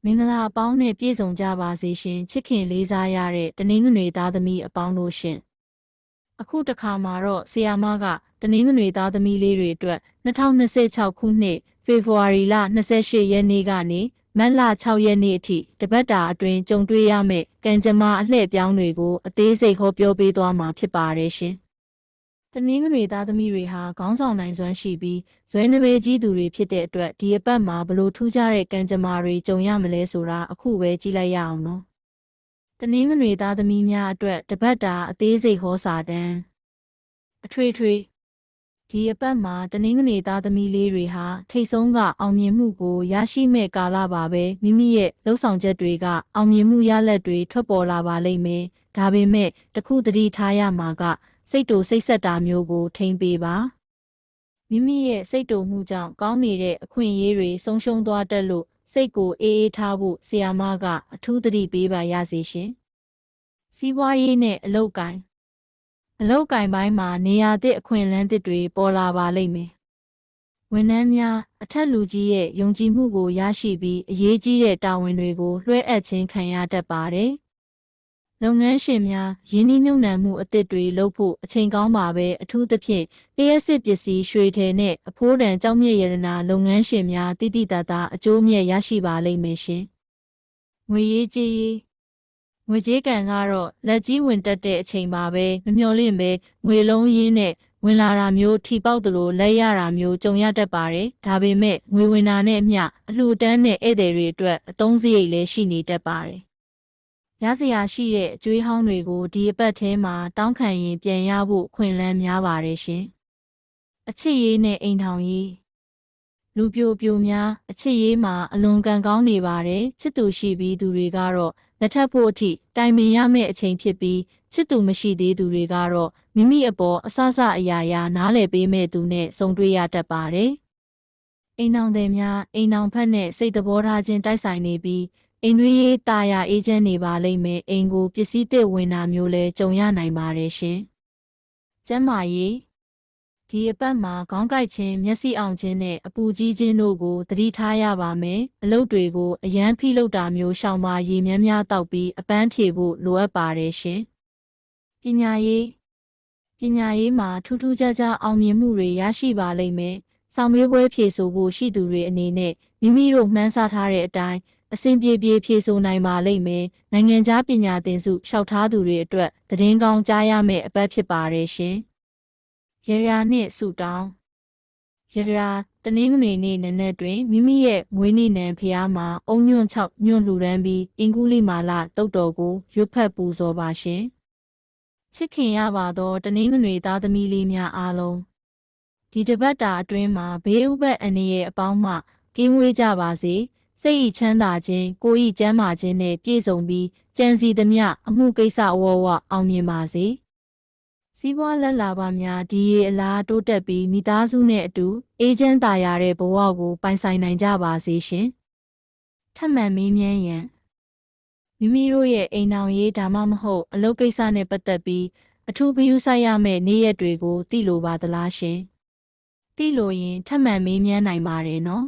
မင်္ဂလာအပေါင်းနဲ့ပြည့်စုံကြပါစေရှင်ချစ်ခင်လေးစားရတဲ့တနင်္ဂနွေသားသမီးအပေါင်းတို့ရှင်အခုတစ်ခါမှာတော့ဆီယာမကတနင်္ဂနွေသားသမီးလေးတွေအတွက်2026ခုနှစ်ဖေဖော်ဝါရီလ28ရက်နေ့ကနေမတ်လ6ရက်နေ့အထိတပတ်တာအတွင်းကြုံတွေ့ရမယ့်ကံကြမ္မာအလှည့်ပြောင်းတွေကိုအသေးစိတ်ဟောပြောပေးသွားမှာဖြစ်ပါတယ်ရှင်တနင်္ဂနွေသားသမီးတွေဟာခေါင်းဆောင်နိုင်စွမ်းရှိပြီးဇွဲနှပေကြီးသူတွေဖြစ်တဲ့အတွက်ဒီအပတ်မှာဘလို့ထူးခြားတဲ့ကံကြမ္မာတွေကြုံရမလဲဆိုတာအခုပဲကြည့်လိုက်ရအောင်နော်တနင်္ဂနွေသားသမီးများအတွက်တပတ်တာအသေးစိတ်ဟောစာတမ်းအထွေထွေဒီအပတ်မှာတနင်္ဂနွေသားသမီးလေးတွေဟာထိတ်ဆုံးကအောင်မြင်မှုကိုရရှိမဲ့ကာလပါပဲမိမိရဲ့လှုပ်ဆောင်ချက်တွေကအောင်မြင်မှုရလဒ်တွေထွက်ပေါ်လာပါလိမ့်မယ်ဒါပေမဲ့တခုသတိထားရမှာကစိတ်တူစိတ်ဆက်တာမျိုးကိုထိန်းပေးပါမိမိရဲ့စိတ်တူမှုကြောင့်ကောင်းနေတဲ့အခွင့်အရေးတွေဆုံးရှုံးသွားတတ်လို့စိတ်ကိုအေးအေးထားဖို့ဆရာမကအထူးသတိပေးပါရစေရှင်စီးပွားရေးနဲ့အလုပ်ကိုင်ပိုင်းမှာနေရာသစ်အခွင့်အလမ်းသစ်တွေပေါ်လာပါလိမ့်မယ်ဝန်ထမ်းများအထက်လူကြီးရဲ့ယုံကြည်မှုကိုရရှိပြီးအရေးကြီးတဲ့တာဝန်တွေကိုလွှဲအပ်ခြင်းခံရတတ်ပါတယ်လုပ်ငန်းရှင်များယင်းနှိမ့်နှံမှုအသစ်တွေလုပ်ဖို့အချိန်ကောင်းပါပဲအထူးသဖြင့်လျှက်စစ်ပစ္စည်းရွှေထည်နဲ့အဖိုးတန်ကြောက်မြတ်ရတနာလုပ်ငန်းရှင်များတိတိတတ်တာအကျိုးမြတ်ရရှိပါလိမ့်မယ်ရှင်ငွေရေးကြေးရေးငွေကြေးကံကတော့လက်ကြီးဝင်တက်တဲ့အချိန်ပါပဲမမျှော်လင့်ပဲငွေလုံးရင်းနဲ့ဝင်လာတာမျိုးထိပေါက်သလိုလက်ရတာမျိုးကြုံရတတ်ပါတယ်ဒါပေမဲ့ငွေဝင်တာနဲ့အမျှအလှူဒန်းတဲ့ဧည့်သည်တွေအတွက်အသုံးစရိတ်လည်းရှိနေတတ်ပါတယ်ရစရာရှိတဲ့အကျွေးဟောင်းတွေကိုဒီအပတ်ထဲမှာတောင်းခံရင်ပြန်ရဖို့ခွင့်လန်းများပါတယ်ရှင်အချစ်ရေးနဲ့အိမ်ထောင်ရေးလူပြိုများအချစ်ရေးမှာအလွန်ကံကောင်းနေပါတယ်ချစ်သူရှိပြီးသူတွေကတော့လက်ထပ်ဖို့အထိတိုင်ပင်ရမယ့်အချိန်ဖြစ်ပြီးချစ်သူမရှိသေးသူတွေကတော့မိမိအပေါ်အဆအရာရာနားလည်ပေးမဲ့သူနဲ့ဆုံတွေ့ရတတ်ပါတယ်အိမ်ထောင်သည်များအိမ်ထောင်ဖက်နဲ့စိတ်သဘောထားချင်းတိုက်ဆိုင်နေပြီးအိမ်တွင်းရေးတာယာအေးချမ်းနေပါလိမ့်မယ်အိမ်ကိုပစ္စည်းသစ်ဝင်တာမျိုးလဲကြုံရနိုင်ပါတယ်ရှင်ကျမ်းမာရေးဒီအပတ်မှာခေါင်းကိုက်ခြင်းမျက်စိအောင်ခြင်းနဲ့အပူကြီးခြင်းတို့ကိုသတိထားရပါမယ်အလုပ်တွေကိုအရန်ဖိလုပ်တာမျိုးရှောင်ပါရေများတောက်ပြီးအပန်းဖြေဖို့လိုအပ်ပါတယ်ရှင်ပညာရေးမှာထူးထူးခြားခြားအောင်မြင်မှုတွေရရှိပါလိမ့်မယ်ဆောင်ရွက်ပွဲဖြေဆိုဖို့ရှိသူတွေအနေနဲ့မိမိတို့မှန်းဆထားတဲ့အတိုင်းအစဉ်ပြေဖြေဆိုနိုင်ပါလိမ့်မယ်နိုင်ငံခြားပညာသင်စုလျှောက်ထားသူတွေအတွက်သတင်းကောင်းကြားရမယ့်အပတ်ဖြစ်ပါတယ်ရှင်ရရာနှင့်ဆုတောင်းရရာတနင်္ဂနွေနေ့နံနက်တွင်မိမိရဲ့မွေးနေ့နံဖျားမှာအုံညွန့်6ညွန့်လှူဒန်းပြီးအင်္ဂုလိမာလတုတ်တော်ကိုရွတ်ဖတ်ပူဇော်ပါရှင်ချစ်ခင်ရပါသောတနင်္ဂနွေသားသမီးလေးများအားလုံးဒီတပတ်တာအတွင်းမှာဘေးဥပတ်အန္တရာယ်အပေါင်းမှကင်းဝေးကြပါစေစိတ်ဤချမ်းသာခြင်းကိုယ်ဤကျန်းမာခြင်းနဲ့ပြည့်စုံပြီးကြံစီသမျှအမှုကိစ္စဝအောင်မြင်ပါစေစီးပွားလက်လာပါများဒီရေအလားတိုးတက်ပြီးမိသားစုနဲ့အတူအေးချမ်းသာယာတဲ့ဘဝကိုပိုင်ဆိုင်နိုင်ကြပါစေရှင်ထပ်မံမေးမြန်းရန်မိမိတို့ရဲ့အိမ်ထောင်ရေးဒါမှမဟုတ်အလုပ်ကိစ္စနဲ့ပတ်သက်ပြီးအထူးဂရုစိုက်ရမယ့်နေ့ရက်တွေကိုသိလိုပါသလားရှင်သိလိုရင်ထပ်မံမေးမြန်းနိုင်ပါတယ်နော်